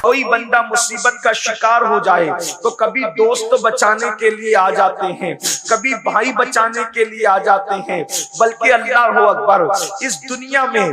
کوئی بندہ مصیبت کا شکار ہو جائے تو کبھی دوست بچانے کے لیے آ جاتے ہیں، کبھی بھائی بچانے کے لیے آ جاتے ہیں، بلکہ اللہ اکبر اس دنیا میں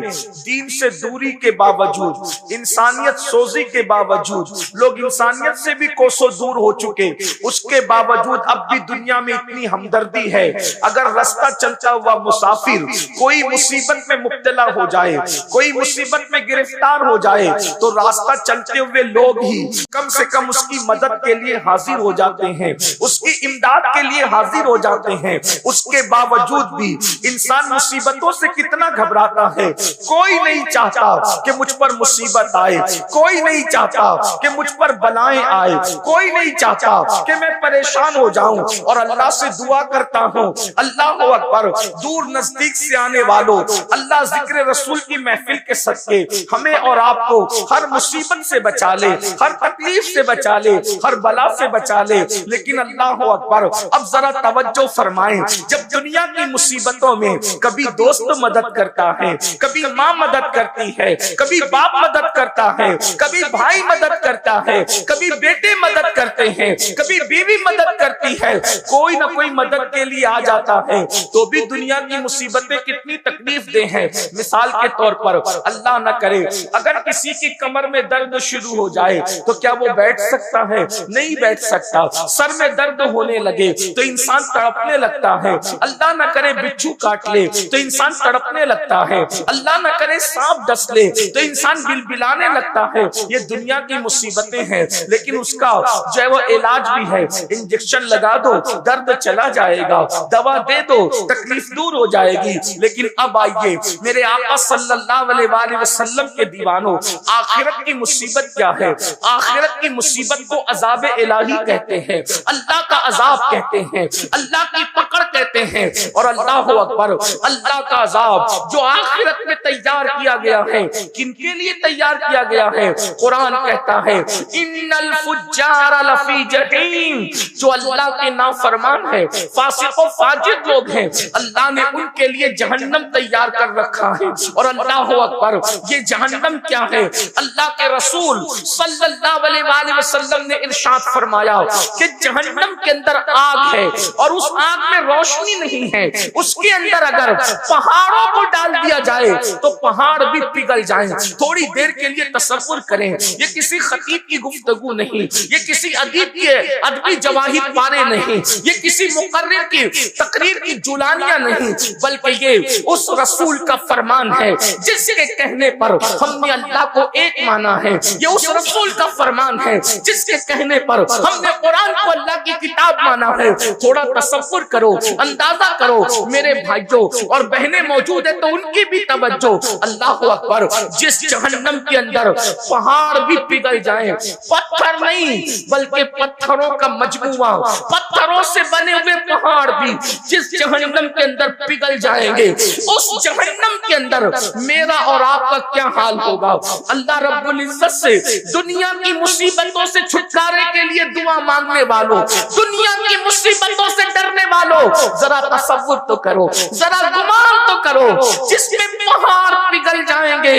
دین سے دوری کے باوجود، انسانیت سوزی کے باوجود، لوگ انسانیت سے بھی کوسوں دور ہو چکے، اس کے باوجود اب بھی دنیا میں اتنی ہمدردی ہے۔ اگر رستہ چلتا ہوا مسافر کوئی مصیبت میں مبتلا ہو جائے، کوئی مصیبت میں گرفتار ہو جائے، تو راستہ چلتے ہوئے لوگ ہی کم سے کم اس کی مدد کے لیے حاضر ہو جاتے ہیں، اس کی امداد کے لیے حاضر ہو جاتے ہیں۔ اس کے باوجود بھی انسان مصیبتوں سے کتنا گھبراتا ہے۔ کوئی نہیں چاہتا کہ مجھ پر مصیبت آئے، کوئی نہیں چاہتا کہ مجھ پر بلائیں آئے، کوئی نہیں چاہتا کہ میں پریشان ہو جاؤں، اور اللہ سے دعا کرتا ہوں اللہ اکبر دور نزدیک سے آنے والوں، اللہ ذکر رسول کی محفل کے صدقے ہمیں اور آپ کو ہر مصیبت سے بچا لے، ہر تکلیف سے بچا لے، ہر بلا سے بچا لے۔ لیکن اللہ اکبر اب ذرا توجہ فرمائیں، جب دنیا کی مصیبتوں میں کبھی دوست مدد کرتا ہے، کبھی ماں مدد کرتی ہے، کبھی باپ مدد کرتا ہے، کبھی بھائی مدد کرتا ہے، کبھی بیٹے مدد کرتے ہیں، کبھی بیوی مدد کرتی ہے، کوئی نہ کوئی مدد کے لیے آ جاتا ہے، تو بھی دنیا کی مصیبتیں کتنی تکلیف دہ ہیں۔ مثال کے طور پر اللہ نہ کرے اگر کسی کی کمر میں درد شروع ہو جائے تو کیا وہ بیٹھ سکتا ہے؟ نہیں بیٹھ سکتا۔ سر میں درد ہونے لگے تو انسان تڑپنے لگتا ہے۔ اللہ نہ کرے بچھو کاٹ لے تو انسان تڑپنے لگتا ہے۔ اللہ نہ کرے سانپ ڈس لے تو انسان بلبلانے لگتا ہے۔ یہ دنیا کی مصیبتیں ہیں، لیکن اس کا جو ہے وہ علاج بھی ہے۔ انجیکشن لگا دو درد چلا جائے گا، دوا دے دو تکلیف دور ہو جائے گی۔ لیکن اب آئیے میرے آقا صلی اللہ علیہ وآلہ وسلم کے دیوانوں، آخرت کی مصیبت کیا ہے؟ آخرت کی مصیبت کو عذاب الہی کہتے ہیں، اللہ کا عذاب کہتے ہیں، اللہ کی پکڑ کہتے ہیں۔ اور اللہ اکبر اللہ کا عذاب جو آخرت میں تیار کیا گیا ہے، کن کے لیے تیار کیا گیا ہے؟ قرآن کہتا ہے ان الفجار لفی جحیم، جو اللہ کے نافرمان ہے، فاسق و فاجر لوگ ہیں، اللہ نے ان کے لیے جہنم تیار کر رکھا ہے۔ اور اللہ اکبر یہ جہنم کیا ہے؟ اللہ کے رسول صلی اللہ علیہ وآلہ وسلم نے ارشاد فرمایا کہ جہنم کے اندر آگ ہے، اور اس آگ میں روشنی نہیں ہے، اس کے اندر اگر پہاڑوں کو ڈال دیا جائے تو پہاڑ بھی پگھل جائیں۔ تھوڑی دیر کے لیے تصور کریں، یہ کسی خطیب کی گفتگو نہیں، یہ کسی ادیب کے ادبی جواہر پارے نہیں، یہ کسی مقرر کی تقریر کی جولانیاں نہیں، بلکہ یہ اس رسول کا فرمان ہے جس کے کہنے پر ہم نے اللہ کو ایک مانا ہے۔ یہ اس رسول کا فرمان ہے جس کے کہنے پر ہم نے قرآن کو اللہ کی کتاب مانا ہے۔ تھوڑا تصور کرو، اندازہ کرو میرے بھائیوں اور بہنیں موجود ہیں تو ان کی بھی توجہ۔ اللہ اکبر جس جہنم کے اندر پہاڑ بھی پگھل جائیں، پتھر نہیں بلکہ پتھروں کا مجموعہ، پتھروں سے بنے ہوئے پہاڑ بھی جس جہنم کے اندر پگھل جائیں گے، اس جہنم کے اندر میرا اور آپ کا کیا حال ہوگا؟ اللہ رب العزت سے دنیا کی مصیبتوں سے چھٹکارے کے لیے دعا مانگنے والوں، دنیا کی مصیبتوں سے ڈرنے والوں، ذرا تصور تو کرو، ذرا گمان تو کرو، جس میں پہاڑ پگھل جائیں گے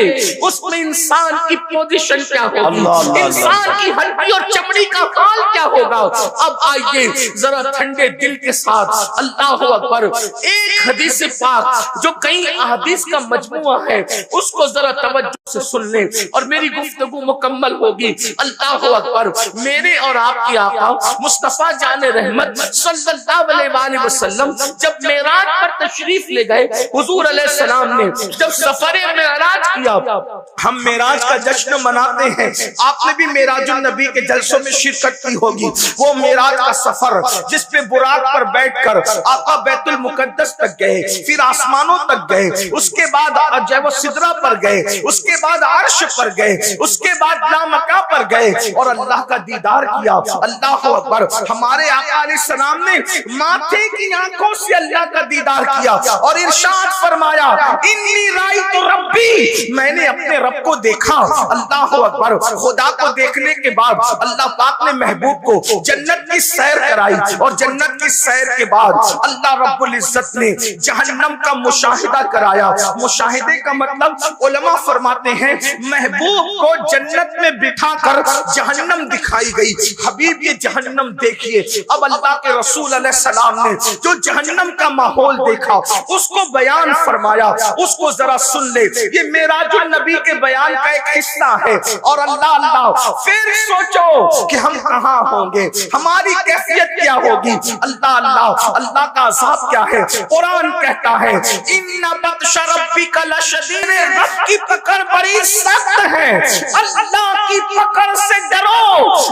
اس میں انسان کی پوزیشن کیا ہوگی، انسان کی ہڈی اور چمڑی کا حال کیا ہوگا۔ اب آئیے ذرا ٹھنڈے دل کے ساتھ اللہ اکبر ایک حدیث پاک جو کئی احادیث کا مجموعہ ہے اس کو ذرا توجہ سے سن لیں اور میری گفتگو مکمل ہوگی۔ اللہ اکبر میرے اور آپ کی آقا مصطفیٰ جان رحمت صلی اللہ علیہ وآلہ وسلم جب معراج پر تشریف لے گئے، حضور علیہ السلام نے جب سفر معراج کیا، ہم معراج کا جشن مناتے ہیں، آپ نے بھی معراج النبی کے جلسوں میں شرکت کی ہوگی۔ وہ معراج کا سفر جس پہ براق پر بیٹھ کر آقا بیت المقدس تک گئے، پھر آسمانوں تک گئے، اس کے بعد جو وہ سدرہ پر گئے، اس کے بعد عرش پر گئے، اس کے بعد لامکہ پر گئے اور اللہ کا دیدار کیا۔ اللہ اکبر ہمارے آقا علیہ السلام نے ماتھے کی آنکھوں سے اللہ کا دیدار کیا اور ارشاد فرمایا انی رأیت ربی میں نے اپنے رب کو دیکھا. اللہ اکبر. خدا کو دیکھنے کے بعد اللہ پاک نے محبوب کو جنت کی سیر کرائی, اور جنت کی سیر کے بعد اللہ رب العزت نے جہنم کا مشاہدہ کرایا. مشاہدے کا مطلب علماء فرماتے ہیں محبوب کو جنت میں بٹھا کر جہنم دکھائی گئی. حبیب یہ جہنم دیکھیے. اب اللہ کے رسول علیہ السلام نے جو جہنم کا ماحول دیکھا اس کو بیان فرمایا. اس کو ذرا سن لے, یہ معراج النبی کے بیان کا ایک حصہ ہے. اور اللہ پھر سوچو کہ ہم کہاں ہوں گے, ہماری کیفیت کیا ہوگی. اللہ کا عذاب کیا ہے. قرآن کہتا ہے ان بطش ربک لشدید, رب کی پکڑ بڑی سخت ہے. اللہ کی پکڑ سے ڈرو,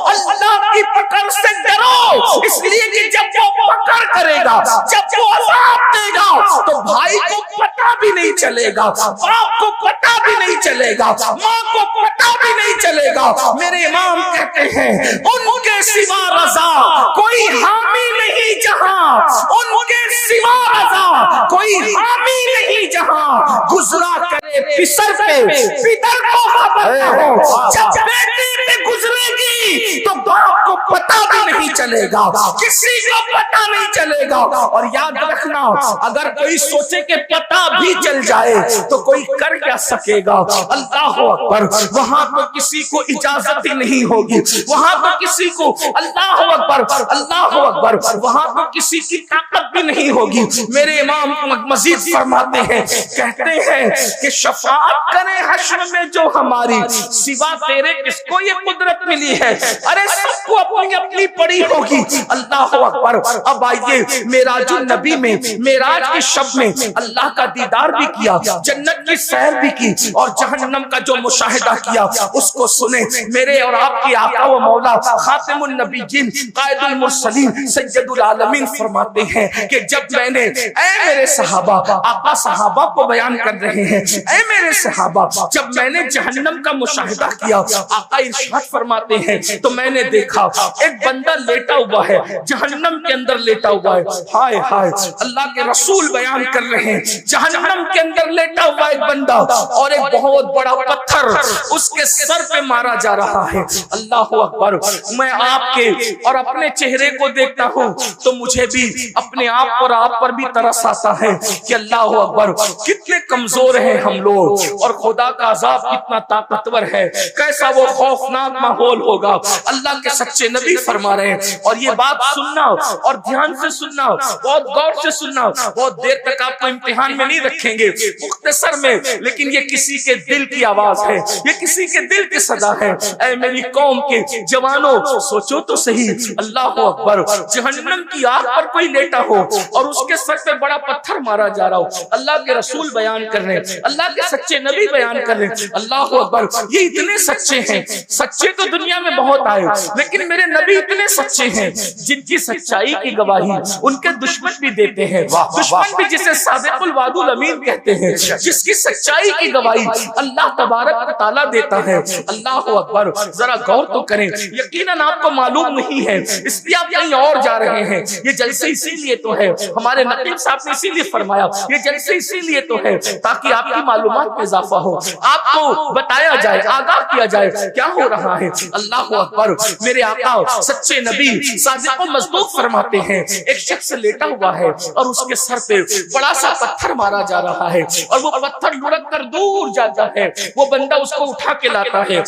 اللہ کی پکڑ سے ڈرو, اس لیے کہ جب وہ پکڑ کرے گا, جب وہ عذاب دے گا تو بھائی کو پتہ بھی نہیں چلے گا, باپ کو پتہ بھی نہیں چلے گا, ماں کو پتہ بھی نہیں چلے گا. میرے امام کہتے ہیں ان کے سوا رضا کوئی حامی نہیں جہاں, ان کے سوا رضا کوئی حامی نہیں جہاں. گزرا کرے پسر پہ پدر کو خبر نہ ہو, جب بیٹی پہ گزرے گی تو باپ کو پتہ بھی نہیں چلے گا, کسی کو پتہ نہیں چلے گا. اور یاد رکھنا اگر کوئی سوچے کہ پتہ بھی چل جائے تو کوئی کر کیا سکے گا. اللہ اکبر. وہاں تو کسی کو اجازت ہی نہیں ہوگی, وہاں تو کسی کو اللہ اکبر اللہ اکبر, وہاں تو کسی کی طاقت بھی نہیں ہوگی. میرے امام مزید فرماتے ہیں, کہتے ہیں کہ شفاعت کرے حشر میں جو ہماری, سوا تیرے کس کو یہ قدرت ملی ہے. ارے سب کو اپنی اپنی پڑی ہوگی. اللہ اکبر. اب آئیے معراج النبی میں, معراج کی شب میں اللہ کا دیدار بھی کیا, جنت کی سیر بھی کی, اور جہنم کا جو مشاہدہ کیا اس کو سنے. میرے اور آپ کی آقا و مولا خاتم النبیین قائد المرسلین سید العالمین فرماتے ہیں کہ جب میں نے, اے میرے صحابہ, آقا صحابہ کو بیان کر رہے ہیں, اے میرے صحابہ جب میں نے جہنم کا مشاہدہ کیا, آقا ارشاد فرماتے ہیں تو میں نے دیکھا ایک بندہ لیٹا ہوا ہے, جہنم کے اندر لیٹا ہوا ہے. ہائے ہائے, اللہ کے رسول بیان کر رہے ہیں جہنم کے اندر لیٹا ہوا ایک بندہ, اور ایک بہت بڑا پتھر اس کے سر پہ مارا جا رہا ہے. اللہ اکبر. میں آپ کے اور اپنے چہرے کو دیکھتا ہوں تو مجھے بھی اپنے آپ اور آپ پر بھی ترس آتا ہے کہ اللہ اکبر کتنے کمزور ہیں ہم لوگ, اور خدا کا عذاب کتنا طاقتور ہے, کیسا وہ خوفناک ماحول ہوگا. اللہ کے سچے نبی فرما رہے ہیں, اور یہ بات سننا اور دھیان سے سننا, بہت غور سے سننا, بہت دیر تک آپ کو امتحان میں نہیں رکھیں گے, مختصر میں, لیکن یہ کسی کے دل کی آواز ہے, یہ کسی کے دل کی صدا ہے. اے میری قوم کے جوانوں, سوچو تو صحیح. اللہ اکبر. جہنم کی آگ پر کوئی لیٹا ہو اور اس کے سر پہ بڑا پتھر مارا جا رہا ہو, اللہ کے رسول بیان کر رہے ہیں, اللہ کے سچے نبی بیان کر رہے ہیں. اللہ اکبر. یہ اتنے سچے ہیں, سچے تو دنیا میں بہت آئے, لیکن میرے نبی اتنے سچے ہیں جن کی سچائی کی گواہی ان کے دشمن بھی دیتے ہیں. دشمن بھی جسے صادق الوعد الامین کہتے ہیں, جس کی سچائی کی گواہی اللہ تبارک و تعالیٰ دیتا ہے. اللہ اکبر. ذرا غور تو کریں, یقیناً آپ کو معلوم نہیں ہے, اس لیے آپ کہیں اور جا رہے ہیں. یہ جلسے اسی لیے تو ہے, ہمارے نقیب صاحب نے اسی لیے فرمایا یہ جلسے اسی لیے تو ہے تاکہ آپ کی معلومات میں اضافہ ہو, آپ کو بتایا جائے, آگاہ کیا جائے کیا ہو رہا ہے. اللہ اکبر. میرے آقا سچے نبی صادق و مصدوق فرماتے ہیں ایک شخص لیٹا ہوا ہے اور اس کے سر پہ بڑا سا پتھر مارا جا رہا ہے, اور وہ پتھر لڑک کر دور جاتا ہے. وہ بندہ اس کو اٹھا کے لاتا ہے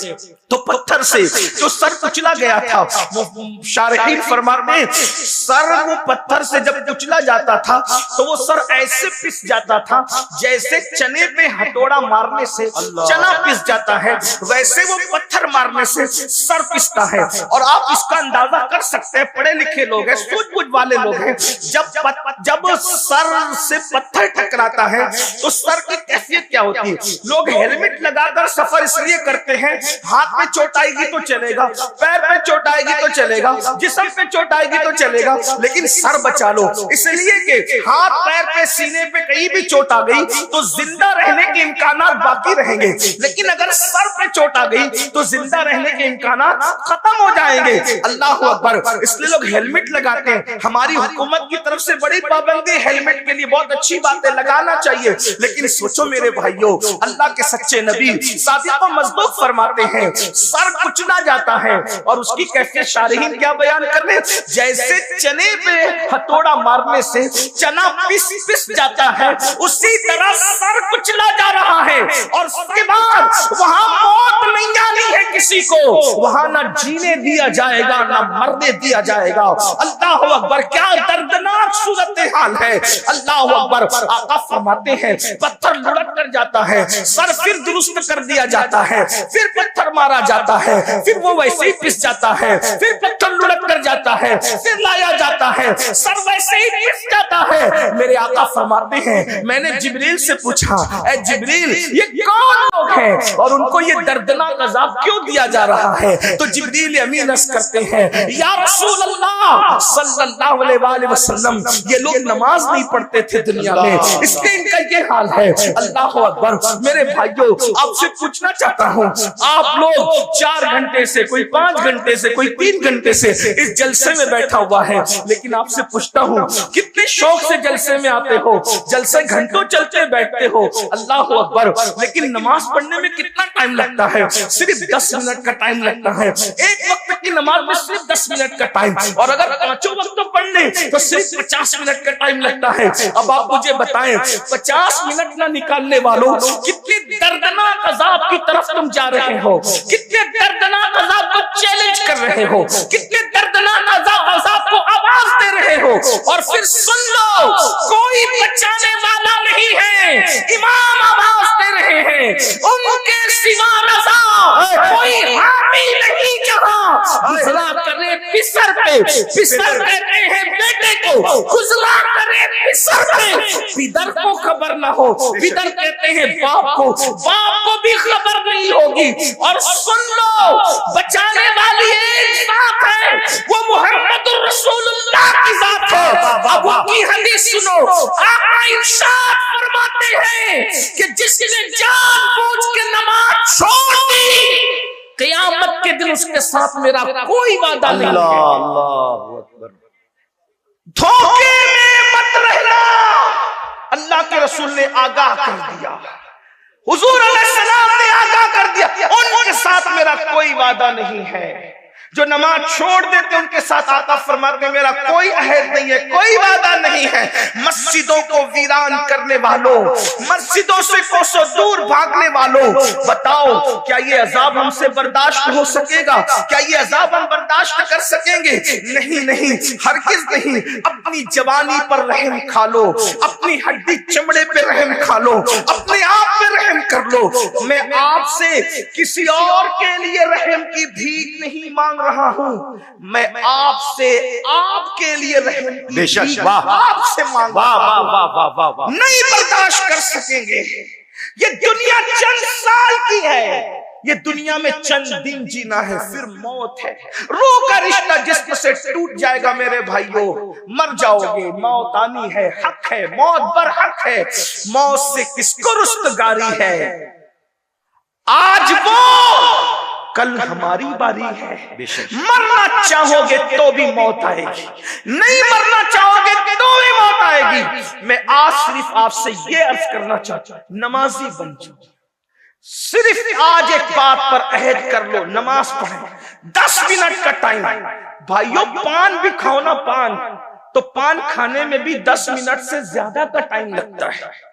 تو پتھر سے جو سر کچلا گیا تھا, وہ شارحین فرماتے ہیں سر وہ پتھر سے جب کچلا جاتا تھا تو وہ سر ایسے پس جاتا تھا جیسے چنے پہ ہتھوڑا مارنے سے چنا پس جاتا ہے, ویسے وہ پتھر مارنے سے سر پستا ہے. اور آپ اس کا اندازہ کر سکتے ہیں, پڑھے لکھے لوگ ہیں, سوچ بوجھ والے لوگ ہیں, جب سر سے پتھر ٹکراتا ہے تو سر کی کیفیت کیا ہوتی ہے. لوگ ہیلمٹ لگا کر سفر اس لیے کرتے ہیں, ہاتھ پہ چوٹ آئے گی تو چلے گا, پیر پہ چوٹ آئے گی تو چلے گا, جسم پہ چوٹ آئے گی تو چلے گا, لیکن سر بچا لو, اس لیے کہ ہاتھ پیر پہ سینے پہ کہیں بھی چوٹ آ گئی تو زندہ رہنے کے امکانات باقی رہیں گے, لیکن اگر سر پہ چوٹ آ گئی تو زندہ رہنے کے امکانات ختم ہو جائیں گے. اللہ اکبر. اس لیے لوگ ہیلمٹ لگاتے ہیں. ہماری حکومت کی طرف سے بڑی پابندی ہیلمٹ کے لیے, بہت اچھی بات ہے, لگانا چاہیے. لیکن سوچو میرے بھائیوں, اللہ کے سچے نبی صادق و مصدوق فرماتے ہیں سر کچلا جاتا ہے, اور اس کی کیفیت شارحین کیا بیان کر رہے ہیں, جیسے چنے پہ ہتھوڑا مارنے سے چنا پس جاتا ہے, اسی طرح سر کچلا جا رہا ہے. اور اس کے بعد وہاں موت نہیں آنی ہے کسی کو, وہاں نہ جینے دیا جائے گا نہ مرنے دیا جائے گا. اللہ اکبر, کیا دردناک صورتحال ہے. اللہ اکبر. آقا فرماتے ہیں پتھر لڑک کر جاتا ہے, سر پھر درست کر دیا جاتا ہے, پھر پتھر مارا جاتا ہے, پھر وہ ویسے ہی پس جاتا ہے, پھر پتھر لڑک کر جاتا ہے, پھر لایا جاتا ہے, سر ویسے ہی پس جاتا ہے. میرے آقا فرماتے ہیں میں نے جبریل سے پوچھا, اے جبریل یہ کون لوگ ہیں اور ان کو یہ دردناک عذاب کیوں دیا جا رہا ہے؟ تو جبریل امین عرض کرتے ہیں یا رسول اللہ صلی اللہ علیہ وآلہ وسلم, یہ لوگ نماز نہیں پڑھتے تھے دنیا میں, اس لیے ان کا یہ حال ہے. اللہ اکبر. میرے بھائیوں, آپ سے پوچھنا چاہتا ہوں, آپ لوگ 4 گھنٹے سے, کوئی 5 گھنٹے سے, کوئی 3 گھنٹے سے اس جلسے میں بیٹھا ہوا ہے, لیکن آپ سے پوچھتا ہوں کتنے شوق سے جلسے میں آتے ہو, جلسے گھنٹوں چلتے بیٹھتے ہو. اللہ اکبر. لیکن نماز پڑھنے میں کتنا ٹائم لگتا ہے؟ صرف 10 منٹ کا ٹائم لگتا ہے. ایک وقت کی نماز میں صرف 10 منٹ کا ٹائم, اور اگر 5 وقت پڑھ لیں تو صرف 50 منٹ کا ٹائم لگتا ہے. اب آپ مجھے بتائیں 50 منٹ نہ نکالنے والوں کتنے دردناک عذاب کی طرف تم جا رہے ہو, کتنے دردناک عذاب کو چیلنج کر رہے ہو, کتنے دردناک عذاب کو آواز دے رہے ہو. اور پھر سن لو, کوئی بچانے والا نہیں ہے, امام آواز دے رہے ہیں ان کے سوا رضا کوئی حامی نہیں جہاں. گزلا کرے پسر پہ, پسر کہتے ہیں بیٹے کو, گزلا کرے پسر پہ, پدر کو خبر نہ ہو, پدر کہتے ہیں باپ کو, باپ کو بھی خبر نہیں ہوگی. اور سن لو, بچانے والی ایک ذات ہے, وہ محمد الرسول اللہ کی ذات ہے. اب ان کی حدیث سنو, آقا ارشاد فرماتے ہیں کہ جس نے جان بوجھ کے نماز چھوڑ دی, قیامت کے دن اس کے ساتھ میرا کوئی وعدہ نہیں ہے. اللہ اکبر. دھوکے میں مت رہنا, اللہ کے رسول نے آگاہ کر دیا, حضور علیہ السلام نے آگاہ کر دیا, ان کے ساتھ میرا کوئی وعدہ نہیں ہے. جو نماز چھوڑ دیتے ان کے ساتھ آقا فرماتے ہیں میرا کوئی عہد نہیں ہے, کوئی وعدہ نہیں ہے. مسجدوں کو ویران کرنے والوں, مسجدوں سے کوسوں دور بھاگنے والوں, بتاؤ کیا یہ عذاب ہم سے برداشت ہو سکے گا؟ کیا یہ عذاب ہم برداشت کر سکیں گے؟ نہیں نہیں, ہرگز نہیں. اپنی جوانی پر رحم کھا لو, اپنی ہڈی چمڑے پہ رحم کھا لو, اپنے آپ پہ رحم کر لو. میں آپ سے کسی اور کے لیے رحم کی بھیک نہیں مانگ رہا ہوں, میں آپ سے آپ کے لیے رحم کی بھیک آپ سے مانگ رہا ہوں. نہیں برداشت کر سکیں گے. یہ دنیا چند سال کی ہے, یہ دنیا میں چند دن جینا ہے, پھر موت ہے. روح کا رشتہ جسم سے ٹوٹ جائے گا میرے بھائیوں, مر جاؤ گے, موت آنی ہے, حق ہے, موت بر حق ہے. موت سے کس کو رستگاری ہے؟ آج وہ, کل ہماری باری ہے. مرنا چاہو گے تو بھی موت آئے گی, نہیں مرنا چاہو گے تو بھی موت آئے گی. میں آج صرف آپ سے یہ عرض کرنا چاہتا ہوں, نمازی بن جاؤ. صرف آج ایک بات پر عہد کر لو, نماز پڑھیں. 10 منٹ کا ٹائم. بھائیو پان بھی کھاؤ نا, پان تو پان کھانے میں بھی 10 منٹ سے زیادہ کا ٹائم لگتا ہے.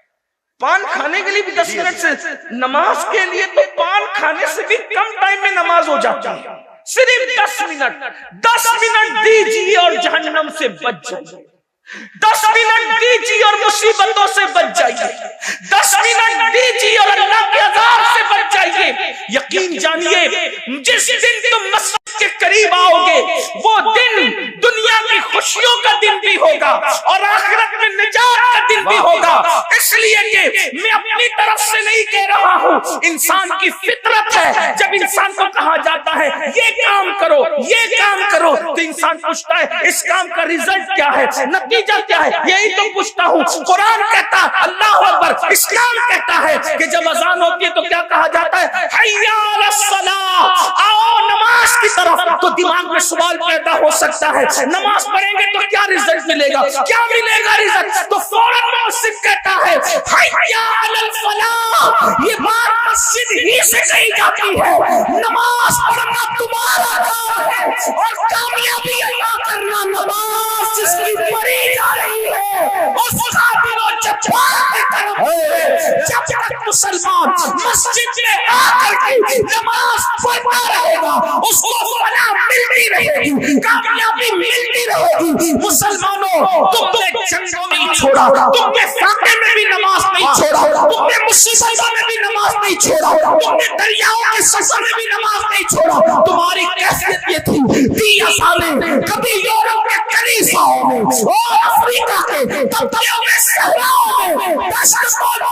پان کھانے کے لیے بھی 10 منٹ سے, نماز کے لیے تو پان کھانے سے بھی کم ٹائم میں نماز ہو جاتی ہے. صرف 10 منٹ, 10 منٹ دیجیے اور جہنم سے بچ جائیے. 10 منٹ دیجیے اور مصیبتوں سے بچ جائیے. 10 منٹ دیجیے اور اللہ کے عذاب سے بچ جائیے. یقین جانیے, جس دن تم مسجد کے قریب آؤ گے وہ دن دنیا کی خوشیوں کا دن بھی ہوگا اور آخرت میں نجات کا دن بھی ہوگا. اس لیے کہ میں اپنی طرف سے نہیں کہہ رہا ہوں, انسان کی فطرت ہے. جب انسان کو کہا جاتا ہے یہ کام کرو, یہ کام کرو, تو انسان پوچھتا ہے اس کام کا ریزلٹ کیا ہے, نتیجہ کیا ہے, یہی تو پوچھتا ہوں. قرآن کہتا ہے, اللہ اکبر, اسلام کہتا ہے کہ جب اذان ہوتی ہے تو کیا کہا جاتا ہے, حی علی الصلاۃ, آؤ نماز کی طرف. تو دماغ میں سکتا ہے. نماز پڑھیں گے تو کیا رزلٹ ملے گا, کیا ملے گا رزلٹ؟ تو فوراً مسجد کہتا ہے حی علی الفلاح. یہ بات مسجد ہی سے کہی جاتی ہے. نماز پڑھنا تمہارا کام ہے اور کامیابی عطا کرنا نماز جس کی پڑھی جا رہی ہے اس کا دل و جبار کی طرف ہے. جب تک مسلمان مسجد میں آ کر کے نماز پڑھتا رہے گا اس کو فلاح ملتی رہے گی, کامیابی ملتی رہے گی. مسلمانوں تم نے جنگوں میں نہیں چھوڑا, تم نے فاقے میں بھی نماز نہیں چھوڑا, تم نے مصیبتوں میں بھی نماز نہیں چھوڑا, تم نے دریاؤں کے سفر میں بھی نماز نہیں چھوڑا. تمہاری کیفیت یہ تھی 30 سالیں کبھی یورپ کے کلیساؤں میں اور افریقہ کے تبتیوں میں صحراؤں میں